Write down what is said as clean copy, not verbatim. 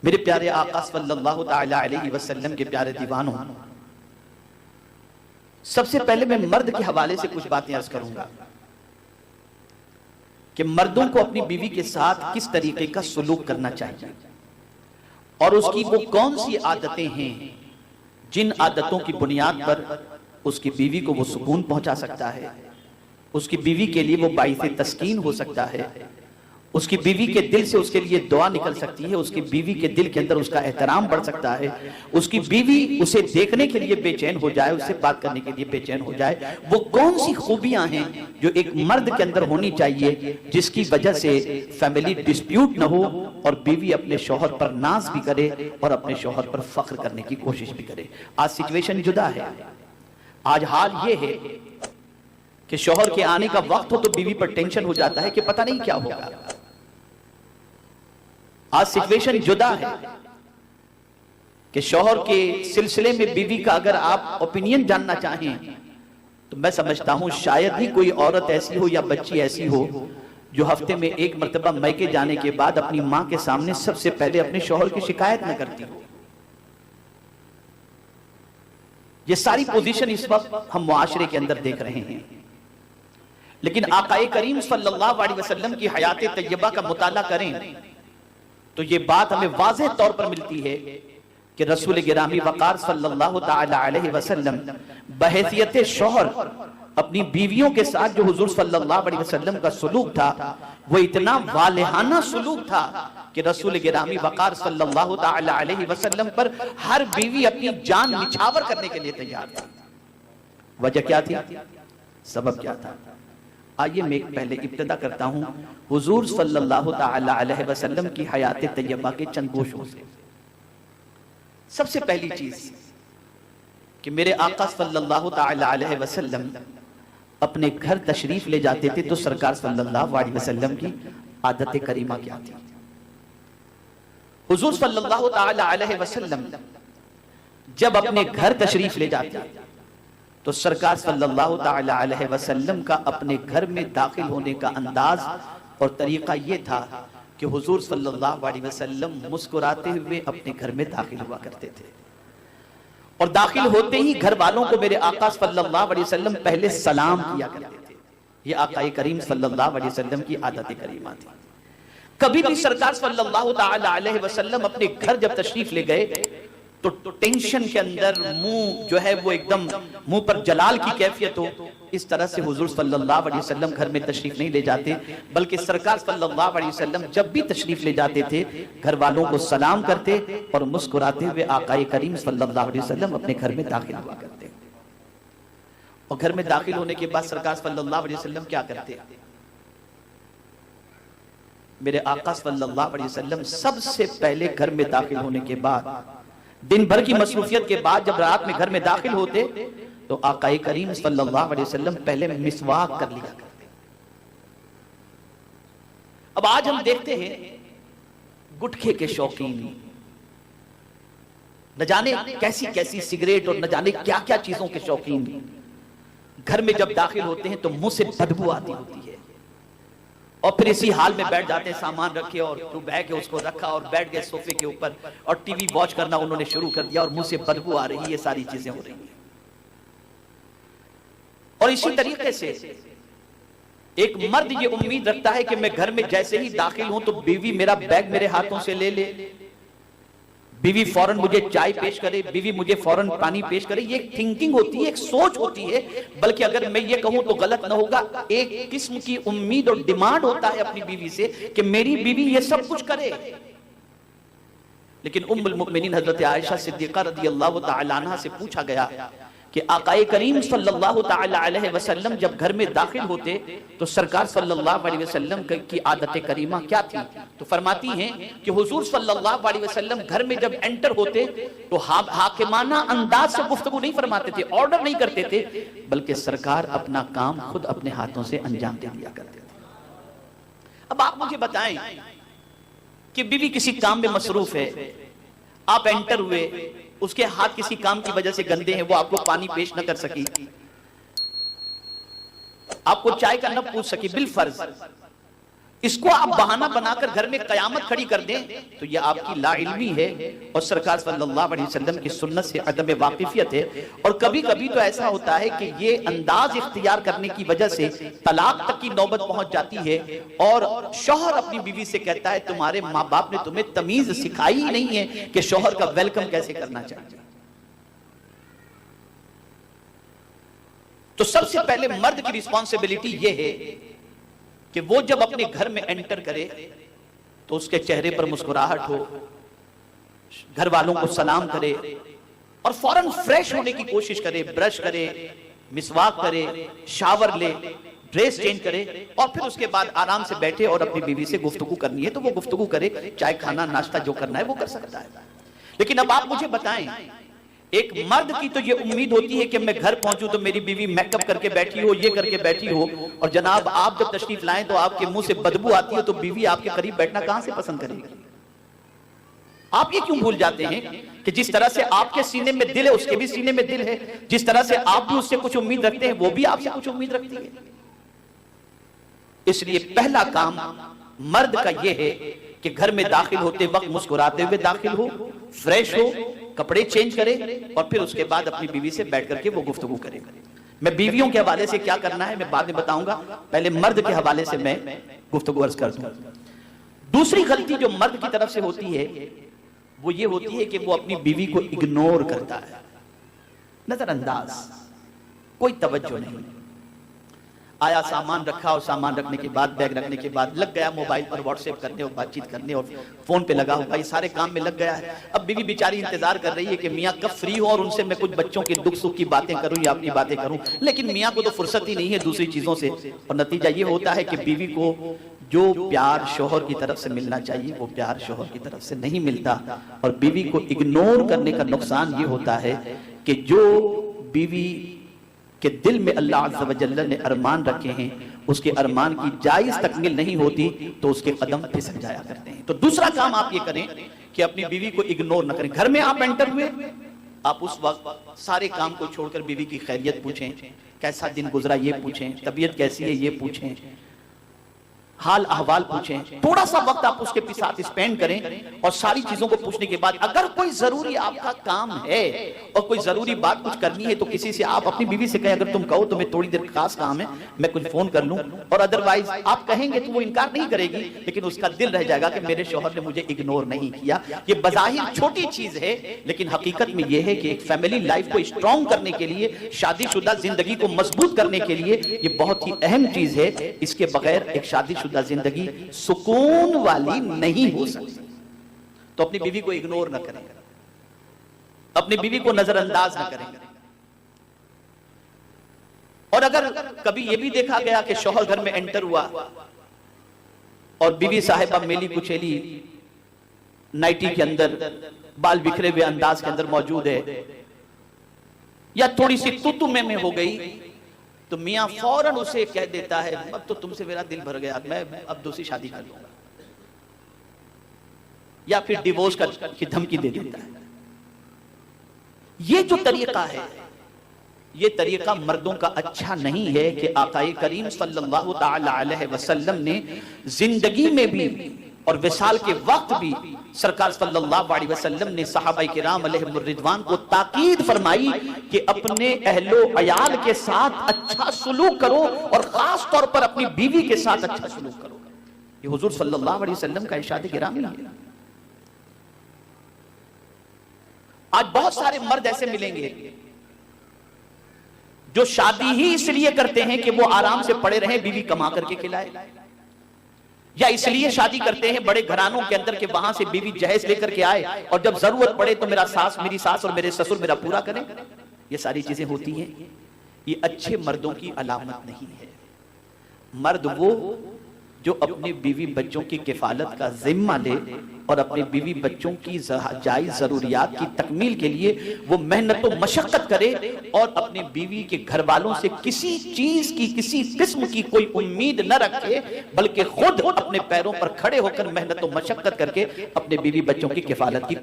میرے پیارے آقا صلی اللہ تعالی علیہ وسلم کے پیارے دیوانوں، سب سے پہلے میں مرد کے حوالے سے کچھ باتیں عرض کروں گا کہ مردوں کو اپنی بیوی کے ساتھ کس طریقے کا سلوک کرنا چاہیے اور اس کی وہ کون سی عادتیں ہیں جن عادتوں کی بنیاد پر اس کی بیوی کو وہ سکون پہنچا سکتا ہے، اس کی بیوی کے لیے وہ باعث تسکین ہو سکتا ہے، اس کی بیوی کے دل سے اس کے لیے دعا نکل سکتی ہے، اس کی بیوی کے دل کے اندر اس کا احترام بڑھ سکتا ہے، اس کی بیوی اسے دیکھنے کے لیے بے چین ہو جائے، اس سے بات کرنے کے لیے بے چین ہو جائے۔ وہ کون سی خوبیاں ہیں جو ایک مرد کے اندر ہونی چاہیے جس کی وجہ سے فیملی ڈسپیوٹ نہ ہو اور بیوی اپنے شوہر پر ناز بھی کرے اور اپنے شوہر پر فخر کرنے کی کوشش بھی کرے۔ آج سچویشن جدا ہے، آج حال یہ ہے کہ شوہر کے آنے کا وقت ہو تو بیوی پر ٹینشن ہو جاتا ہے کہ پتہ نہیں کیا ہوگا۔ آج سچویشن جدا ہے کہ شوہر کے سلسلے میں بیوی کا اگر آپ اوپینین جاننا چاہیں تو میں سمجھتا ہوں شاید ہی کوئی عورت ایسی ہو یا بچی ایسی ہو جو ہفتے میں ایک مرتبہ میکے جانے کے بعد اپنی ماں کے سامنے سب سے پہلے اپنے شوہر کی شکایت نہ کرتی ہو۔ یہ ساری پوزیشن اس وقت ہم معاشرے کے اندر دیکھ رہے ہیں، لیکن آقا کریم صلی اللہ علیہ وسلم کی حیات طیبہ کا مطالعہ کریں تو یہ بات ہمیں واضح طور پر ملتی ہے کہ رسول گرامی وقار صلی اللہ تعالی علیہ وسلم بحیثیت شوہر اپنی بیویوں کے ساتھ جو حضور صلی اللہ علیہ وسلم کا سلوک تھا وہ اتنا والہانہ سلوک تھا کہ رسول گرامی وقار صلی اللہ تعالی علیہ وسلم پر ہر بیوی اپنی جان نچھاور کرنے کے لیے تیار تھی۔ وجہ کیا تھی؟ سبب کیا تھا؟ آئیے میں پہلے ابتدا کرتا ہوں حضور صلی اللہ تعالی علیہ وسلم کی حیات طیبہ کے چند گوشوں سے۔ سب سے پہلی چیز کہ میرے آقا صلی اللہ تعالی علیہ وسلم اپنے گھر تشریف لے جاتے تھے تو سرکار صلی اللہ علیہ وسلم کی عادت کریمہ کیا تھی؟ حضور صلی اللہ تعالی علیہ وسلم جب اپنے گھر تشریف لے جاتے تو سرکار صلی اللہ تعالی علیہ وسلم کا اپنے گھر میں داخل ہونے کا انداز اور طریقہ یہ تھا کہ حضور صلی اللہ علیہ وسلم مسکراتے ہوئے اپنے گھر میں داخل ہوا کرتے تھے، اور داخل ہوتے ہی گھر والوں کو میرے آقا صلی اللہ علیہ وسلم پہلے سلام کیا کرتے تھے۔ یہ آقا کریم صلی اللہ علیہ وسلم کی عادت کریمہ تھی۔ کبھی بھی سرکار صلی اللہ تعالی علیہ وسلم اپنے گھر جب تشریف لے گئے تو ٹینشن کے اندر منہ جو ہے وہ ایک دم منہ پر جلال کی کیفیت ہو، اس طرح سے حضور صلی اللہ علیہ وسلم گھر میں تشریف نہیں لے جاتے، بلکہ سرکار صلی اللہ علیہ وسلم جب بھی تشریف لے جاتے تھے گھر والوں کو سلام کرتے اور مسکراتے ہوئے آقا کریم صلی اللہ علیہ وسلم اپنے گھر میں داخل ہوا کرتے۔ اور گھر میں داخل ہونے کے بعد سرکار صلی اللہ علیہ وسلم کیا کرتے؟ میرے آقا صلی اللہ علیہ وسلم سب سے پہلے گھر میں داخل ہونے کے بعد دن بھر کی مصروفیت کے بعد جب رات میں گھر میں داخل ہوتے تو آقا کریم صلی اللہ علیہ وسلم پہلے مسواک کر لیا کرتے۔ اب آج ہم دیکھتے ہیں گٹکے کے شوقین، نہ جانے کیسی کیسی سگریٹ اور نہ جانے کیا کیا چیزوں کے شوقین گھر میں جب داخل ہوتے ہیں تو منہ سے بدبو آتی ہوتی ہے، اور پھر اسی حال میں بیٹھ جاتے ہیں، سامان رکھے اور تو بیگ ہے اس کو رکھا اور بیٹھ گئے صوفے کے اوپر اور ٹی وی واچ کرنا انہوں نے شروع کر دیا اور منہ سے بدبو آ رہی ہے، یہ ساری چیزیں ہو رہی ہیں۔ اور اسی طریقے سے ایک مرد یہ امید رکھتا ہے کہ میں گھر میں جیسے ہی داخل ہوں تو بیوی میرا بیگ میرے ہاتھوں سے لے لے، بیوی فوراً مجھے چائے پیش کرے، بیوی مجھے فوراً پانی پیش کرے۔ یہ ایک تھنکنگ ہوتی ہے، ایک سوچ ہوتی ہے، بلکہ اگر میں یہ کہوں تو غلط نہ ہوگا، ایک قسم کی امید اور ڈیمانڈ ہوتا ہے اپنی بیوی سے کہ میری بیوی یہ سب کچھ کرے۔ لیکن ام المؤمنین حضرت عائشہ صدیقہ رضی اللہ تعالی عنہ سے پوچھا گیا کہ آقا کریم صلی اللہ تعالی علیہ وسلم جب گھر میں داخل ہوتے تو سرکار صلی اللہ علیہ وسلم کی عادت کریمہ کیا تھی؟ تو فرماتی ہیں کہ حضور صلی اللہ علیہ وسلم گھر میں جب انٹر ہوتے تو حاکمانہ انداز سے گفتگو نہیں فرماتے تھے، آرڈر نہیں کرتے تھے، بلکہ سرکار اپنا کام خود اپنے ہاتھوں سے انجام دے دیا کرتے تھے۔ اب آپ مجھے بتائیں کہ بیوی کسی کام میں مصروف ہے، آپ انٹر ہوئے، اس کے ہاتھ کسی کام کی وجہ سے گندے ہیں، وہ آپ کو پانی پیش نہ کر سکی، آپ کو چائے کا نہ پوچھ سکی بالفرض، اس کو آپ بہانہ بنا کر گھر میں قیامت کھڑی کر دیں تو یہ آپ کی لا علمی ہے اور سرکار صلی اللہ علیہ وسلم کی سنت سے عدم واقفیت ہے. اور کبھی کبھی تو ایسا ہوتا ہے کہ یہ انداز اختیار کرنے کی وجہ سے طلاق تک کی نوبت پہنچ جاتی ہے اور شوہر اپنی بیوی سے کہتا ہے تمہارے ماں باپ نے تمہیں تمیز سکھائی ہی نہیں ہے کہ شوہر کا ویلکم کیسے کرنا چاہیے. تو سب سے پہلے مرد کی ریسپانسبلٹی یہ ہے کہ وہ جب اپنے گھر میں انٹر کرے تو اس کے چہرے پر مسکراہٹ ہو، گھر والوں کو سلام کرے اور فوراً فریش ہونے کی کوشش کرے، برش کرے، مسواک کرے، شاور لے، ڈریس چینج کرے اور پھر اس کے بعد آرام سے بیٹھے اور اپنی بیوی سے گفتگو کرنی ہے تو وہ گفتگو کرے، چائے کھانا ناشتہ جو کرنا ہے وہ کر سکتا ہے. لیکن اب آپ مجھے بتائیں، ایک مرد کی تو یہ امید ہوتی ہے کہ میں گھر پہنچوں تو میری بیوی میک اپ کر کے بیٹھی ہو، یہ کر کے بیٹھی ہو، اور جناب آپ جب تشریف لائیں تو آپ کے منہ سے بدبو آتی ہے تو بیوی آپ کے قریب بیٹھنا کہاں سے پسند کرے گی؟ آپ یہ کیوں بھول جاتے ہیں کہ جس طرح سے آپ کے سینے میں دل ہے اس کے بھی سینے میں دل ہے، جس طرح سے آپ بھی اس سے کچھ امید رکھتے ہیں وہ بھی آپ سے کچھ امید رکھتی ہے. اس لیے پہلا کام مرد کا یہ ہے کہ گھر میں داخل ہوتے وقت مسکراتے ہوئے داخل ہو، فریش ہو، کپڑے چینج کرے اور پھر اس کے بعد اپنی بیوی سے بیٹھ کر کے وہ گفتگو کرے. میں بیویوں کے حوالے سے کیا کرنا ہے میں بعد میں بتاؤں گا، پہلے مرد کے حوالے سے میں گفتگو عرض کر دوں. دوسری غلطی جو مرد کی طرف سے ہوتی ہے وہ یہ ہوتی ہے کہ وہ اپنی بیوی کو اگنور کرتا ہے، نظر انداز، کوئی توجہ نہیں. آیا سامان رکھا اور سامان رکھنے کے بعد بیگ رکھنے کے بعد لگ گیا موبائل پر واٹس ایپ کرنے اور بات چیت کرنے اور فون پہ لگا ہوا، یہ سارے کام میں لگ گیا ہے. اب بیوی بیچاری انتظار کر رہی ہے کہ میاں کب فری ہو اور ان سے میں کچھ بچوں کے دکھ سکھ کی باتیں کروں یا اپنی باتیں کروں، لیکن میاں کو تو فرصت ہی نہیں ہے دوسری چیزوں سے. اور نتیجہ یہ ہوتا ہے کہ بیوی کو جو پیار شوہر کی طرف سے ملنا چاہیے وہ پیار شوہر کی طرف سے نہیں ملتا. اور بیوی کو اگنور کرنے کا نقصان یہ ہوتا ہے کہ جو بیوی کہ دل میں اللہ عز و جل نے ارمان رکھے ہیں اس کے ارمان کی جائز تکمیل نہیں ہوتی تو اس کے قدم پھسل جایا کرتے ہیں. تو دوسرا کام آپ یہ کریں کہ اپنی بیوی کو اگنور نہ کریں. گھر میں آپ انٹر ہوئے، آپ اس وقت سارے کام کو چھوڑ کر بیوی کی خیریت پوچھیں، کیسا دن گزرا یہ پوچھیں، طبیعت کیسی ہے یہ پوچھیں، حال احوال پوچھیں. تھوڑا سا وقت آپ اس کے ساتھ اسپینڈ کریں اور ساری چیزوں کو پوچھنے کے بعد اگر کوئی ضروری آپ کا کام ہے اور کوئی ضروری بات کچھ کرنی ہے تو کسی سے آپ اپنی بیوی سے کہیں اگر تم کہو تو میں تھوڑی دیر خاص کام ہے میں کچھ فون کر لوں، اور ادروائز آپ کہیں گے تو وہ انکار نہیں کرے گی لیکن اس کا دل رہ جائے گا کہ میرے شوہر نے مجھے اگنور نہیں کیا. یہ بظاہر چھوٹی چیز ہے لیکن حقیقت میں یہ ہے کہ ایک فیملی لائف کو اسٹرانگ کرنے کے لیے، شادی شدہ زندگی کو مضبوط کرنے کے لیے یہ بہت ہی اہم چیز ہے. اس کے بغیر ایک شادی شدہ زندگی سکون والی نہیں ہو سکتی. تو اپنی بیوی کو اگنور نہ کریں، اپنی بیوی کو نظر انداز نہ کریں. اور اگر کبھی یہ بھی دیکھا گیا کہ شوہر گھر میں انٹر ہوا اور بیوی صاحبہ میلی کچیلی نائٹی کے اندر بال بکھرے ہوئے انداز کے اندر موجود ہے یا تھوڑی سی تو میں ہو گئی تو میاں فوراً اسے کہہ دیتا ہے اب تو تم سے میرا دل بھر گیا، میں اب دوسری شادی کر لوں گا، یا پھر ڈیورس کی دھمکی دے دیتا ہے. یہ جو طریقہ ہے یہ طریقہ مردوں کا اچھا نہیں ہے کہ آقا کریم صلی اللہ تعالی علیہ وسلم نے زندگی میں بھی اور وصال کے وقت بھی سرکار صلی اللہ علیہ وسلم نے صحابہ کرام علیہم الرضوان کو تاکید فرمائی کہ اپنے اہل و عیال کے ساتھ اچھا سلوک کرو اور خاص طور پر اپنی بیوی کے ساتھ اچھا سلوک کرو. یہ حضور صلی اللہ علیہ وسلم کا ارشاد گرامی ہے. آج بہت سارے مرد ایسے ملیں گے جو شادی ہی اس لیے کرتے ہیں کہ وہ آرام سے پڑے رہیں، بیوی کما کر کے کھلائے، یا اس لیے شادی کرتے ہیں بڑے گھرانوں کے اندر کہ وہاں سے بیوی جہیز لے کر کے آئے اور جب ضرورت پڑے تو میری ساس اور میرے سسر میرا پورا کریں. یہ ساری چیزیں ہوتی ہیں، یہ اچھے مردوں کی علامت نہیں ہے. مرد وہ جو اپنے بیوی بچوں کی کفالت کا ذمہ لے اور اپنے بیوی بچوں کی جائز ضروریات کی تکمیل کے لیے وہ محنت و مشقت کرے اور اپنے بیوی کے گھر والوں سے کسی چیز کی کسی قسم کی کوئی امید نہ رکھے بلکہ خود اپنے پیروں پر کھڑے ہو کر محنت و مشقت کر کے اپنے بیوی بچوں کی کفالت کی